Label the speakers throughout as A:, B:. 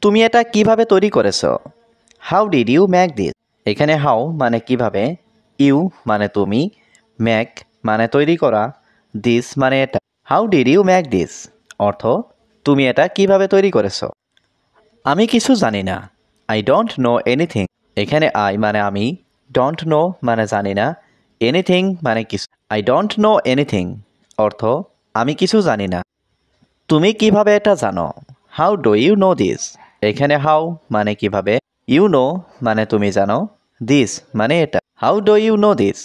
A: তুমি এটা কিভাবে তৈরি করেছো? How did you make this? এখানে হাউ মানে কিভাবে, ইউ মানে তুমি, মেক মানে তৈরি করা, দিস মানে এটা। How did you make this অর্থ তুমি এটা কিভাবে তৈরি করেছো। আমি কিছু জানি না। I don't know anything. এখানে আই মানে আমি, ডোন্ট নো মানে জানি না, এনিথিং মানে কিছু। আই ডোন্ট নো এনিথিং অর্থ আমি কিছু জানি না। তুমি কিভাবে এটা জানো? How do you know this? এখানে হাউ মানে কিভাবে, ইউ নো মানে তুমি জানো, দিস মানে এটা। How do you know this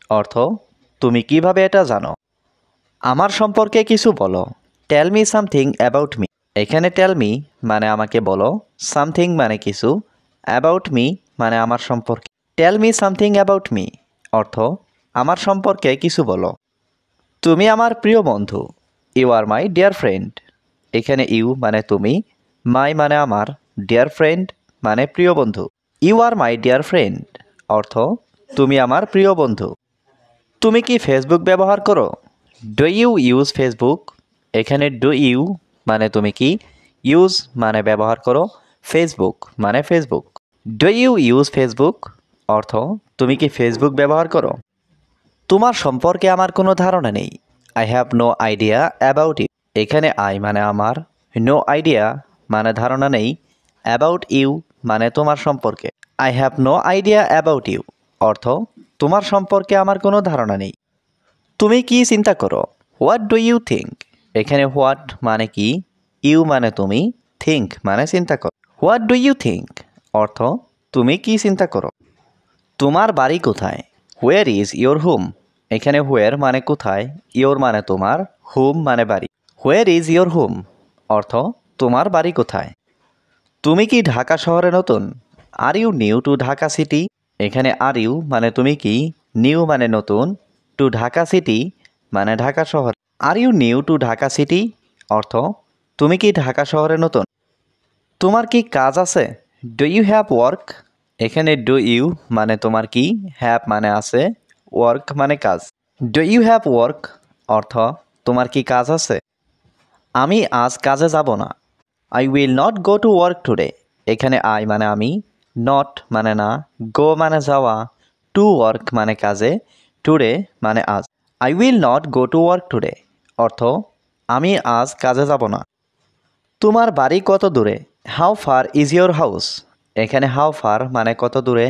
A: অর্থ তুমি কিভাবে এটা জানো। আমার সম্পর্কে কিছু বলো। Tell me something about me. এখানে টেল মি মানে আমাকে বলো, সামথিং মানে কিছু, অ্যাবাউট মি মানে আমার সম্পর্কে। Tell me something about me অর্থ আমার সম্পর্কে কিছু বলো। তুমি আমার প্রিয় বন্ধু। You are my dear friend. এখানে ইউ মানে তুমি, মাই মানে আমার, ডিয়ার ফ্রেন্ড মানে প্রিয় বন্ধু। You are my dear friend অর্থ তুমি আমার প্রিয় বন্ধু। তুমি কি ফেসবুক ব্যবহার করো? Do you use Facebook? এখানে ডু ইউ মানে তুমি কি, ইউজ মানে ব্যবহার করো, ফেসবুক মানে Facebook. Do you use Facebook অর্থ তুমি কি ফেসবুক ব্যবহার করো। তোমার সম্পর্কে আমার কোনো ধারণা নেই। I have no idea about you. এখানে আই মানে আমার, নো আইডিয়া মানে ধারণা নেই, অ্যাবাউট ইউ মানে তোমার সম্পর্কে। I have no idea about you অর্থ তোমার সম্পর্কে আমার কোনো ধারণা নেই। তুমি কি চিন্তা করো? What do you think? এখানে হোয়াট মানে কি, ইউ মানে তুমি, থিঙ্ক মানে চিন্তা করো। হোয়াট ডু ইউ থিঙ্ক অর্থ তুমি কি চিন্তা করো। তোমার বাড়ি কোথায়? Where is your home? এখানে হোয়ার মানে কোথায়, ইয়োর মানে তোমার, হোম মানে বাড়ি। হোয়ার ইজ ইয়োর হোম অর্থ তোমার বাড়ি কোথায়। তুমি কি ঢাকা শহরে নতুন? Are you new to Dhaka city? এখানে আর ইউ মানে তুমি কি, নিউ মানে নতুন, টু ঢাকা সিটি মানে ঢাকা শহর। Are you new to Dhaka city অর্থ তুমি কি ঢাকা শহরে নতুন। তোমার কি কাজ আছে? Do you have work? এখানে ডু ইউ মানে তোমার কি, হ্যাভ মানে আছে, ওয়ার্ক মানে কাজ। ডু ইউ হ্যাভ ওয়ার্ক অর্থ তোমার কি কাজ আছে। আমি আজ কাজে যাব না। I will not go to work today. এখানে আই মানে আমি, নট মানে না, গো মানে যাওয়া, টু ওয়ার্ক মানে কাজে, টুডে মানে আজ। I will not go to work today অর্থ আমি আজ কাজে যাব না। তোমার বাড়ি কত দূরে? How far is your house? এখানে হাউ ফার মানে কত দূরে,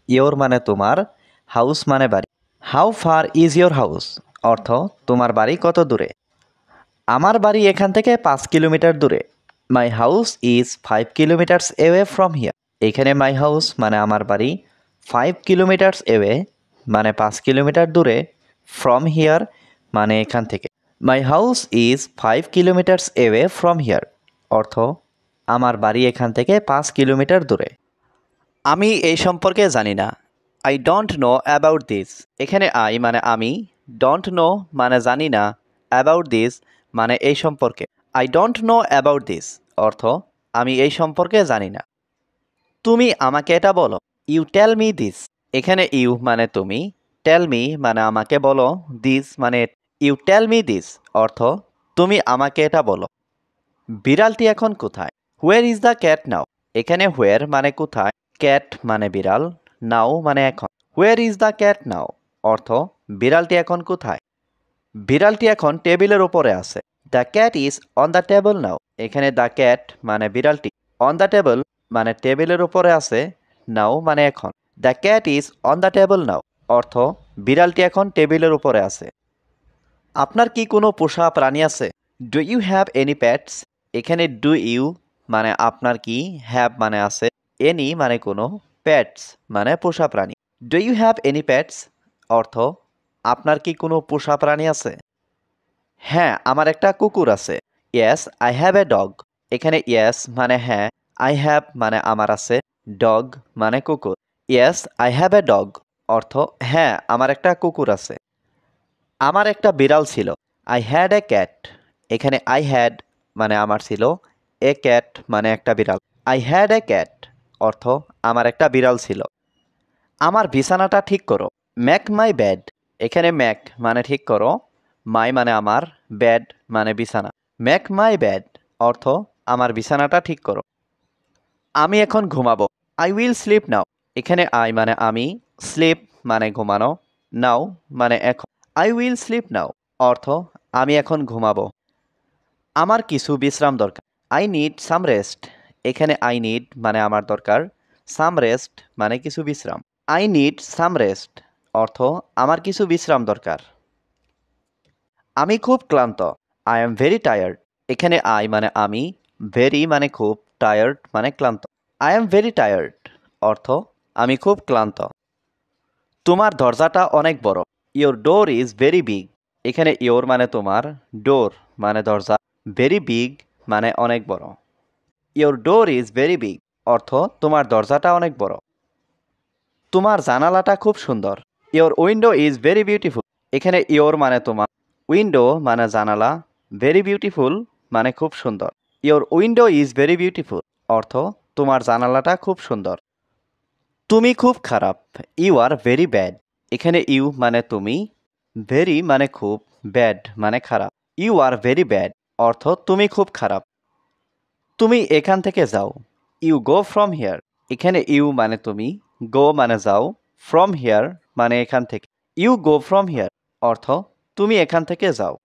A: ইয়োর মানে তোমার, হাউস মানে বাড়ি। How far is your house অর্থ তোমার বাড়ি কত দূরে। আমার বাড়ি এখান থেকে 5 কিলোমিটার দূরে। My house is 5 kilometres away from here. এখানে মাই হাউস মানে আমার বাড়ি, 5 কিলোমিটার্স এওয়ে মানে 5 কিলোমিটার দূরে, ফ্রম হিয়ার মানে এখান থেকে। My house is 5 kilometres away from here অর্থ আমার বাড়ি এখান থেকে 5 কিলোমিটার দূরে। আমি এই সম্পর্কে জানি না। I don't know about this. এখানে আই মানে আমি, ডোন্ট নো মানে জানি না, অ্যাবাউট দিস মানে এই সম্পর্কে। I don't know about this অর্থ আমি এই সম্পর্কে জানি না। তুমি আমাকে এটা বলো। You tell me this. এখানে ইউ মানে তুমি, টেল মি মানে আমাকে বলো, দিস মানে ইউ টেল মি দিস অর্থ তুমি আমাকে এটা বলো। বিড়ালটি এখন কোথায়? হোয়ার ইজ দ্য ক্যাট নাও? এখানে হোয়ার মানে কোথায়, ক্যাট মানে বিড়াল, নাও মানে এখন। Where is the cat now অর্থ বিড়ালটি এখন কোথায়। বিড়ালটি এখন টেবিলের উপরে আছে। The cat is on the table now. এখানে দ্য ক্যাট মানে বিড়ালটি, অন দ্য টেবল মানে টেবিলের উপরে আছে, নাও মানে এখন। The cat is on the table now অর্থ বিড়ালটি এখন টেবিলের উপরে আছে। আপনার কি কোনো পোষা প্রাণী আছে? Do you have any pets? এখানে ডু ইউ মানে আপনার কি, হ্যাভ মানে আছে, এনি মানে কোনো, প্যাটস মানে পোষা প্রাণী। Do you have any pets অর্থ আপনার কি কোনো পোষা প্রাণী আছে। হ্যাঁ, আমার একটা কুকুর আছে। Yes I have a dog. এখানে ইয়েস মানে হ্যাঁ, আই হ্যাভ মানে আমার আছে, ডগ মানে কুকুর। Yes I have a dog অর্থ হ্যাঁ আমার একটা কুকুর আছে। আমার একটা বিড়াল ছিল। I had a cat. এখানে আই হ্যাড মানে আমার ছিল, এ ক্যাট মানে একটা বিড়াল। আই হ্যাড এ ক্যাট অর্থ আমার একটা বিড়াল ছিল। আমার বিছানাটা ঠিক করো। Mac my bed. এখানে ম্যাক মানে ঠিক করো, মাই মানে আমার, বেড মানে বিছানা। ম্যাক মাই বেড অর্থ আমার বিছানাটা ঠিক করো। আমি এখন ঘুমাবো। I will sleep now. এখানে আই মানে আমি, স্লিপ মানে ঘুমানো, নাও মানে এখন। আই উইল স্লিপ নাও অর্থ আমি এখন ঘুমাবো। আমার কিছু বিশ্রাম দরকার। I need some rest. এখানে আই নিড মানে আমার দরকার, সাম রেস্ট মানে কিছু বিশ্রাম। আই নিড সাম রেস্ট অর্থ আমার কিছু বিশ্রাম দরকার। আমি খুব ক্লান্ত। I am very tired. এখানে আই মানে আমি, ভেরি মানে খুব, টায়ার্ড মানে ক্লান্ত। আই এম ভেরি টায়ার্ড অর্থ আমি খুব ক্লান্ত। তোমার দরজাটা অনেক বড়। Your door is very big. এখানে ইয়োর মানে তোমার, ডোর মানে দরজা, ভেরি বিগ মানে অনেক বড়। Your door is very big অর্থ তোমার দরজাটা অনেক বড়। তোমার জানালাটা খুব সুন্দর। Your window is very beautiful. এখানে ইয়োর মানে তোমার, উইন্ডো মানে জানালা, ভেরি বিউটিফুল মানে খুব সুন্দর। Your window is very beautiful অর্থ তোমার জানালাটা খুব সুন্দর। তুমি খুব খারাপ। You are very bad. এখানে ইউ মানে তুমি, ভেরি মানে খুব, ব্যাড মানে খারাপ। ইউ আর ভেরি ব্যাড অর্থ তুমি খুব খারাপ। তুমি এখান থেকে যাও। You go from here. এখানে ইউ মানে তুমি, গো মানে যাও, ফ্রম হিয়ার মানে এখান থেকে। ইউ গো ফ্রম হিয়ার অর্থ তুমি এখান থেকে যাও।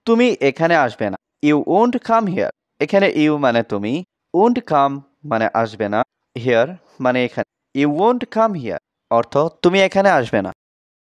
A: তুমি এখানে আসবে না। You won't come here. এখানে ইউ মানে তুমি, ওন্ট কাম মানে আসবে না, হিয়ার মানে এখানে। ইউ ওন্ট কাম হিয়ার অর্থ তুমি এখানে আসবে না।